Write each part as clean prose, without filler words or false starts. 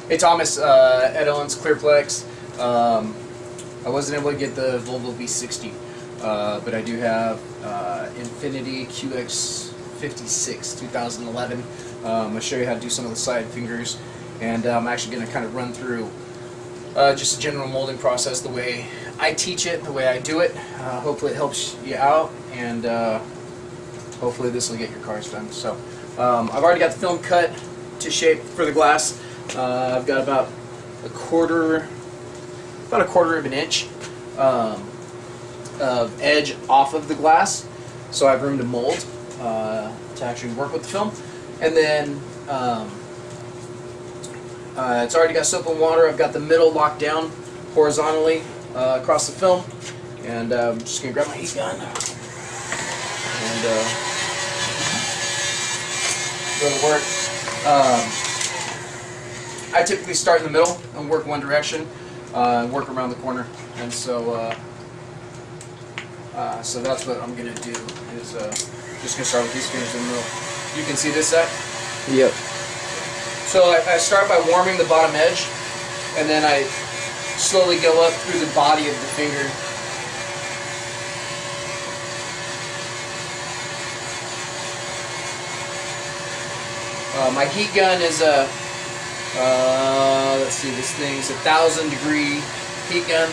Hey Thomas, Ed Owens, ClearPlex. I wasn't able to get the Volvo V60, but I do have Infiniti QX56 2011. I'll show you how to do some of the side fingers, and I'm actually going to kind of run through just a general molding process, the way I teach it, the way I do it. Hopefully it helps you out, and hopefully this will get your cars done. So I've already got the film cut to shape for the glass. I've got about a quarter of an inch of edge off of the glass, so I have room to mold to actually work with the film. And then it's already got soap and water. I've got the middle locked down horizontally across the film, and I'm just going to grab my heat gun and go to work. I typically start in the middle and work one direction, and work around the corner, and so so that's what I'm gonna do. Is just gonna start with these fingers in the middle. You can see this set. Yep. So I start by warming the bottom edge, and then I slowly go up through the body of the finger. My heat gun is a let's see, this thing's 1,000-degree heat gun,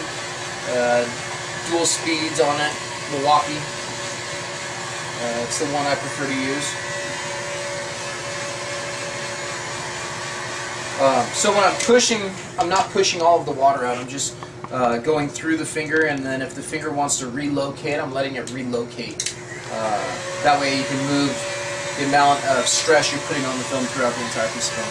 dual speeds on it, Milwaukee. It's the one I prefer to use. So when I'm pushing, I'm not pushing all of the water out. I'm just going through the finger, and then if the finger wants to relocate, I'm letting it relocate. That way you can move the amount of stress you're putting on the film throughout the entire piece of film.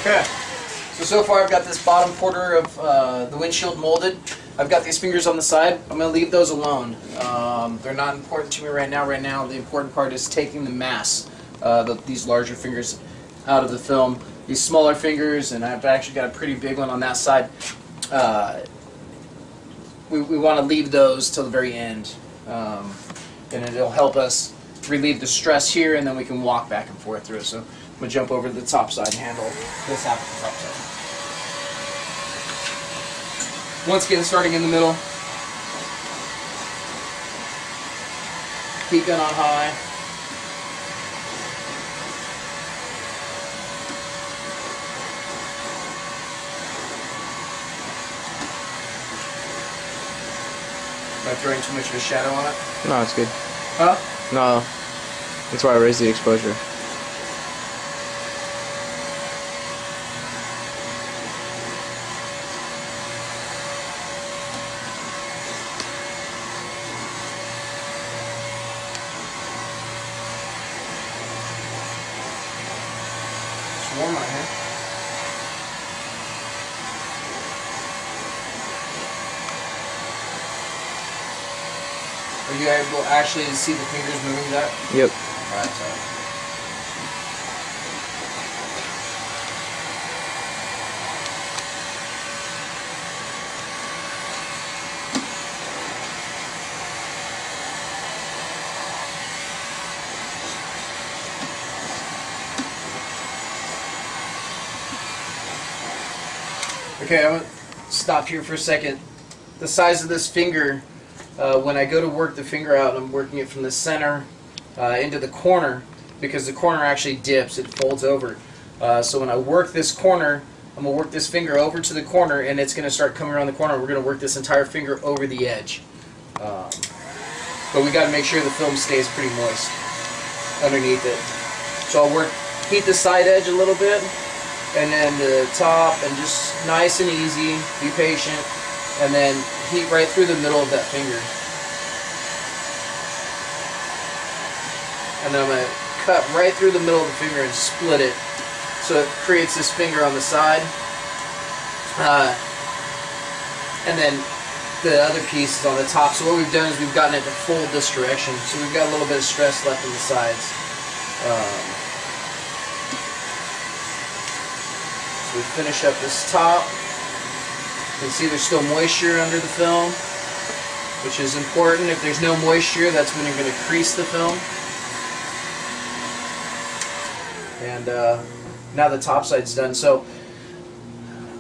Okay, so far I've got this bottom quarter of the windshield molded. I've got these fingers on the side. I'm going to leave those alone. They're not important to me right now. Right now the important part is taking the mass, these larger fingers, out of the film. These smaller fingers, and I've actually got a pretty big one on that side, we want to leave those till the very end, and it'll help us relieve the stress here, and then we can walk back and forth through it. So I'm going to jump over to the top side and handle this half of the top side. Once again, starting in the middle. Heat gun on high. Am I throwing too much of a shadow on it? No, it's good. Huh? No. That's why I raised the exposure. It's warm right here. Are you able actually to see the fingers moving that? Yep. Alright, so. Okay, I'm going to stop here for a second. The size of this finger, when I go to work the finger out, I'm working it from the center into the corner, because the corner actually dips, it folds over. So when I work this corner, I'm going to work this finger over to the corner, and it's going to start coming around the corner. We're going to work this entire finger over the edge. But we got to make sure the film stays pretty moist underneath it. So I'll heat the side edge a little bit, and then the top, and just nice and easy, be patient, and then heat right through the middle of that finger. And then I'm going to cut right through the middle of the finger and split it, so it creates this finger on the side. And then the other piece is on the top. So what we've done is we've gotten it to fold this direction, so we've got a little bit of stress left on the sides. So we finish up this top. You can see there's still moisture under the film, which is important. If there's no moisture, that's when you're going to crease the film. And now the top side's done. So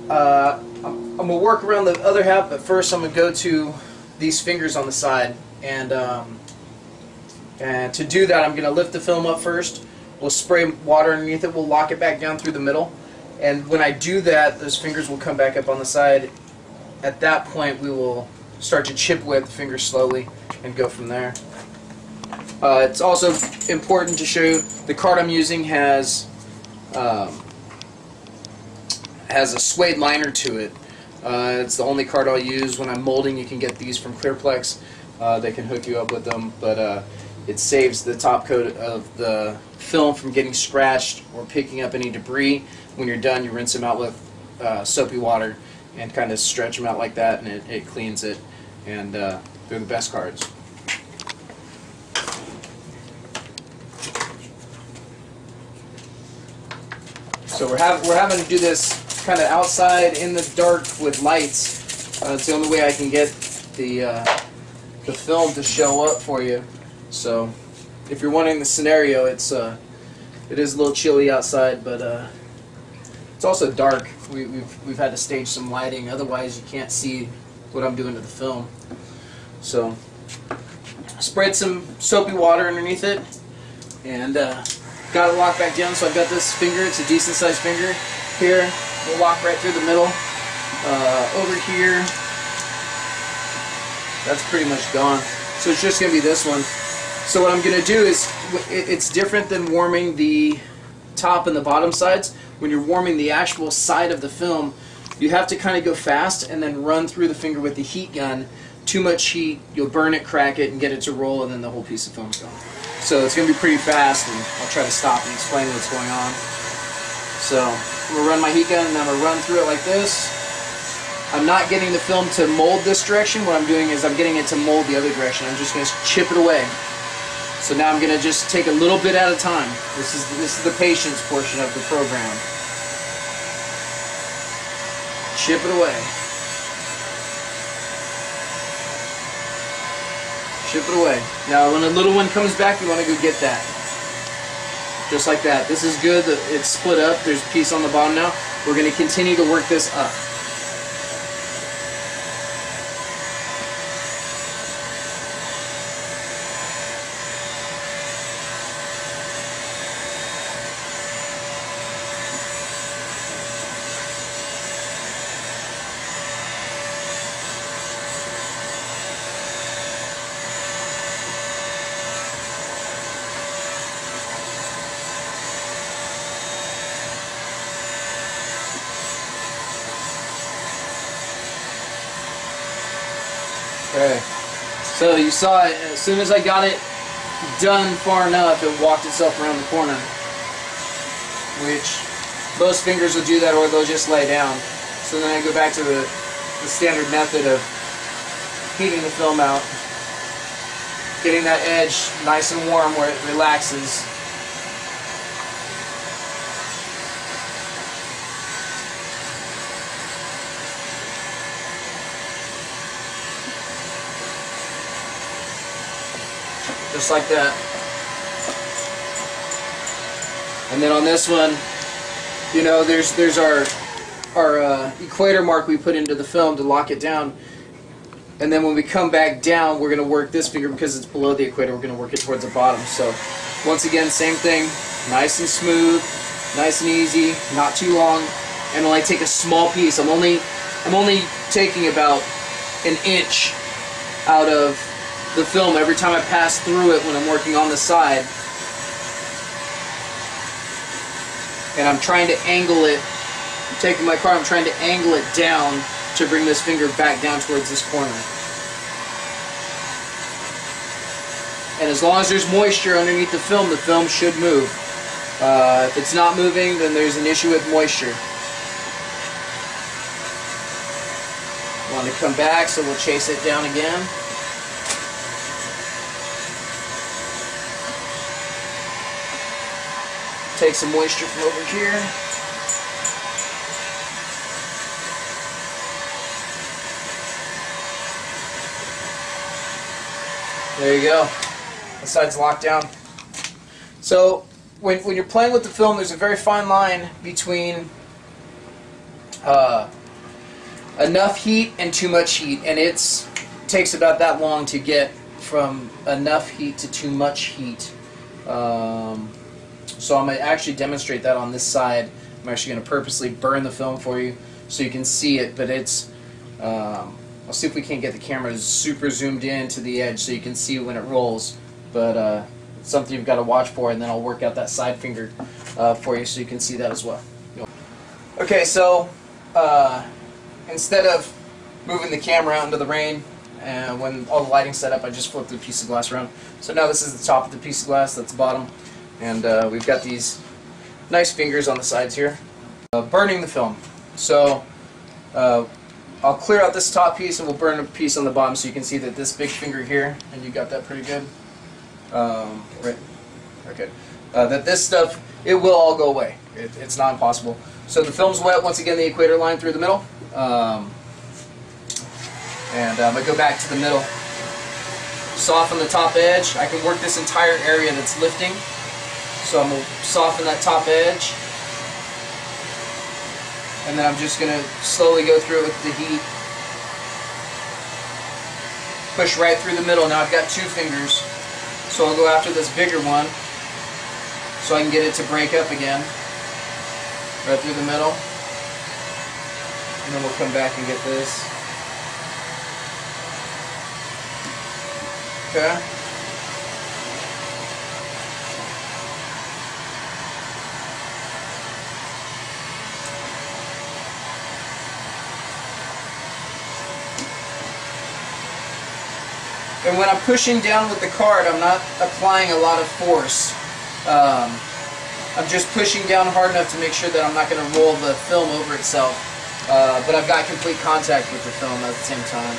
I'm going to work around the other half, but first I'm going to go to these fingers on the side. And to do that, I'm going to lift the film up first. We'll spray water underneath it. We'll lock it back down through the middle. And when I do that, those fingers will come back up on the side. At that point, we will start to chip away at the fingers slowly and go from there. It's also important to show you the card I'm using has a suede liner to it. It's the only card I'll use when I'm molding. You can get these from ClearPlex. They can hook you up with them, but it saves the top coat of the film from getting scratched or picking up any debris. When you're done, you rinse them out with soapy water and kind of stretch them out like that, and it cleans it. And they're the best cards. So we're having to do this kind of outside in the dark with lights. It's the only way I can get the film to show up for you. So if you're wondering the scenario, it is a little chilly outside, but it's also dark. We've had to stage some lighting, otherwise you can't see what I'm doing to the film. So spread some soapy water underneath it, and got it locked back down. So I've got this finger, it's a decent sized finger. Here, we'll lock right through the middle. Over here, that's pretty much gone. So it's just going to be this one. So what I'm going to do is, it's different than warming the top and the bottom sides. When you're warming the actual side of the film, you have to kind of go fast and then run through the finger with the heat gun. Too much heat, you'll burn it, crack it, and get it to roll, and then the whole piece of film's gone. So it's going to be pretty fast, and I'll try to stop and explain what's going on. So I'm going to run my heat gun, and I'm going to run through it like this. I'm not getting the film to mold this direction. What I'm doing is I'm getting it to mold the other direction. I'm just going to chip it away. So now I'm going to just take a little bit at a time. This is the patience portion of the program. Chip it away. Chip it away. Now when a little one comes back, you want to go get that. Just like that. This is good. It's split up. There's a piece on the bottom now. We're going to continue to work this up. Okay, so you saw it, as soon as I got it done far enough, it walked itself around the corner, which most fingers will do that, or they'll just lay down. So then I go back to the standard method of heating the film out, getting that edge nice and warm where it relaxes. Just like that. And then on this one, you know, there's our equator mark we put into the film to lock it down. And then when we come back down, we're going to work this finger because it's below the equator. We're going to work it towards the bottom. So once again, same thing, nice and smooth, nice and easy, not too long. and only take a small piece. I'm only taking about an inch out of the film every time I pass through it when I'm working on the side. And I'm trying to angle it, I'm taking my car, I'm trying to angle it down to bring this finger back down towards this corner. And as long as there's moisture underneath the film should move. If it's not moving, then there's an issue with moisture. Want to come back, so we'll chase it down again. Take some moisture from over here. There you go. The side's locked down. So when you're playing with the film, there's a very fine line between enough heat and too much heat, and it takes about that long to get from enough heat to too much heat. So I'm going to actually demonstrate that on this side. I'm actually going to purposely burn the film for you so you can see it, but it's I'll see if we can't get the camera super zoomed in to the edge so you can see when it rolls, but it's something you've got to watch for, and then I'll work out that side finger for you so you can see that as well. Okay, so instead of moving the camera out into the rain and when all the lighting's set up, I just flipped the piece of glass around. So now this is the top of the piece of glass, that's the bottom, and we've got these nice fingers on the sides here. Burning the film. So I'll clear out this top piece and we'll burn a piece on the bottom so you can see that this big finger here, and you got that pretty good. Right. Okay. That this stuff, it will all go away. It's not impossible. So the film's wet, once again the equator line through the middle. And I'm going to go back to the middle. Soften the top edge. I can work this entire area that's lifting. So I'm going to soften that top edge. And then I'm just going to slowly go through it with the heat. Push right through the middle. Now I've got two fingers. So I'll go after this bigger one so I can get it to break up again. Right through the middle. And then we'll come back and get this. Okay. And when I'm pushing down with the card, I'm not applying a lot of force. I'm just pushing down hard enough to make sure that I'm not going to roll the film over itself. But I've got complete contact with the film at the same time.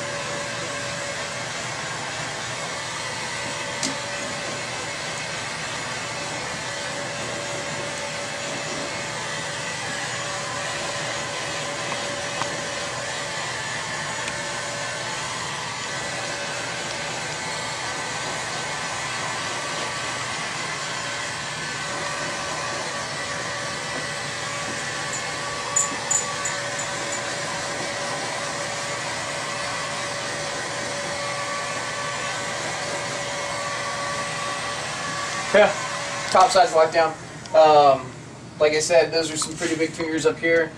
Yeah, top side's locked down. Like I said, those are some pretty big fingers up here.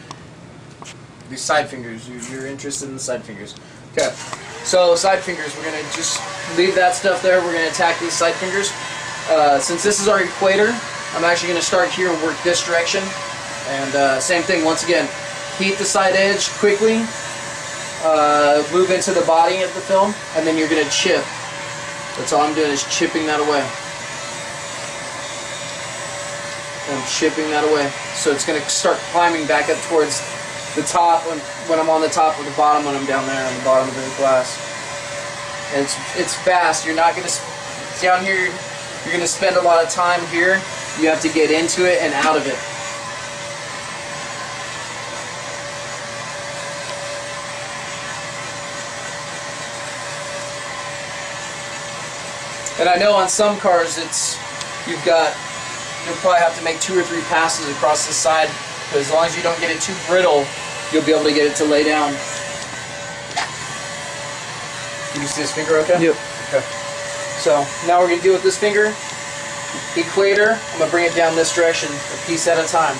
These side fingers, you're interested in the side fingers. Okay, so side fingers, we're going to just leave that stuff there. We're going to attack these side fingers. Since this is our equator, I'm actually going to start here and work this direction. And same thing, once again, heat the side edge quickly, move into the body of the film, and then you're going to chip. That's all I'm doing, is chipping that away. I'm chipping that away. So it's going to start climbing back up towards the top when I'm on the top, or the bottom when I'm down there on the bottom of the glass. And it's fast. You're not going to, down here, you're going to spend a lot of time here. You have to get into it and out of it. And I know on some cars you'll probably have to make 2 or 3 passes across the side, but as long as you don't get it too brittle, you'll be able to get it to lay down. Can you see this finger okay? Yep. Okay. So now we're going to deal with this finger. Equator, I'm going to bring it down this direction, a piece at a time.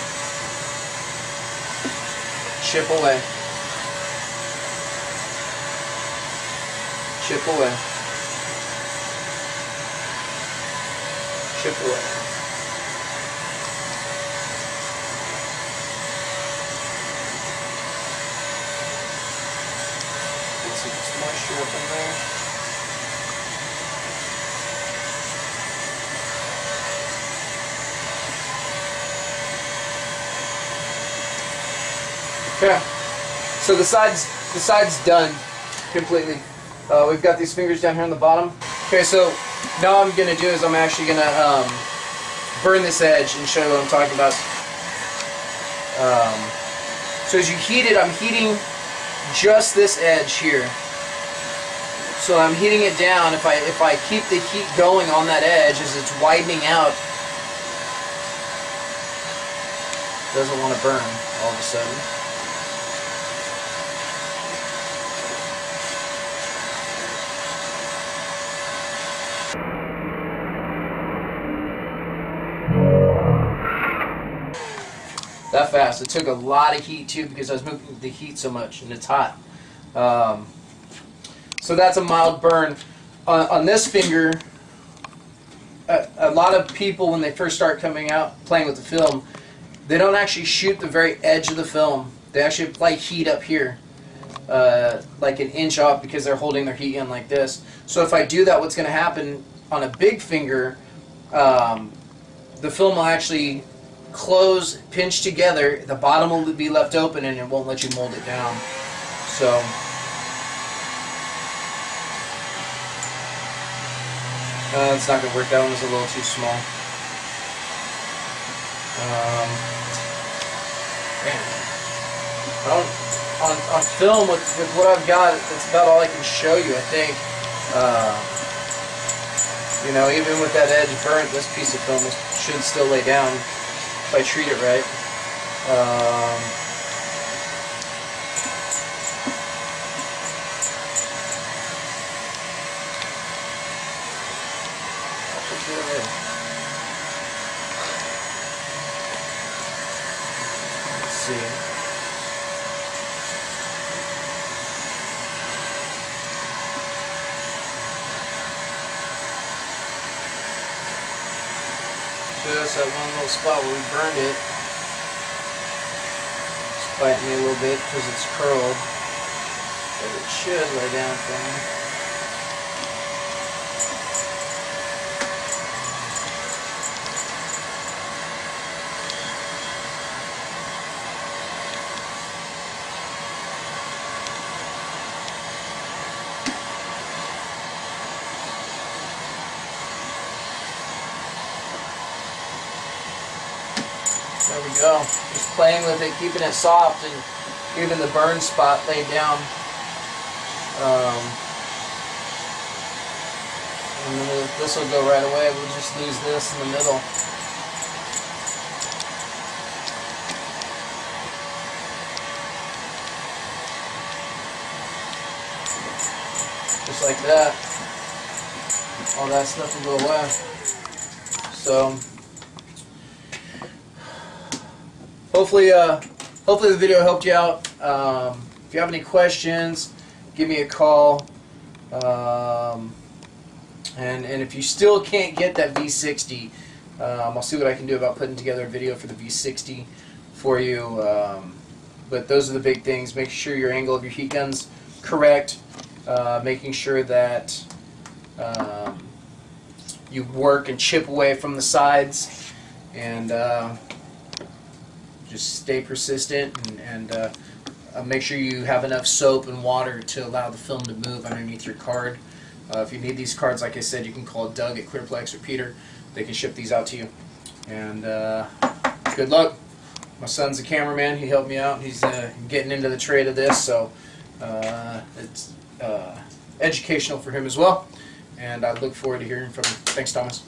Chip away. Chip away. Chip away. Get some moisture up in there. Okay, so the side's done completely. We've got these fingers down here on the bottom. Okay, so now what I'm going to do is I'm actually going to burn this edge and show you what I'm talking about. So as you heat it, I'm heating just this edge here. So I'm heating it down. If I keep the heat going on that edge as it's widening out, it doesn't want to burn all of a sudden. That fast. It took a lot of heat too because I was moving the heat so much and it's hot. So that's a mild burn. On this finger, a lot of people when they first start coming out playing with the film, they don't actually shoot the very edge of the film. They actually apply heat up here, like an inch off because they're holding their heat in like this. So if I do that, what's going to happen on a big finger, the film will actually close, pinch together, the bottom will be left open and it won't let you mold it down. So it's not going to work. That one was a little too small. On film with what I've got, that's about all I can show you, I think. You know, even with that edge burnt, this piece of film should still lay down if I treat it right. Let's see. Just that one little spot where we burned it. It's biting me a little bit because it's curled, but it should lay down for me. There we go. Just playing with it, keeping it soft, and even the burn spot laid down. And then this will go right away. We'll just lose this in the middle. Just like that. All that stuff will go away. So hopefully the video helped you out. If you have any questions, give me a call. And if you still can't get that V60, I'll see what I can do about putting together a video for the V60 for you. But those are the big things. Make sure your angle of your heat gun's correct. Making sure that you work and chip away from the sides, and just stay persistent, and make sure you have enough soap and water to allow the film to move underneath your card. If you need these cards, like I said, you can call Doug at ClearPlex or Peter. They can ship these out to you. And good luck. My son's a cameraman. He helped me out. He's getting into the trade of this, so it's educational for him as well. And I look forward to hearing from him. Thanks, Thomas.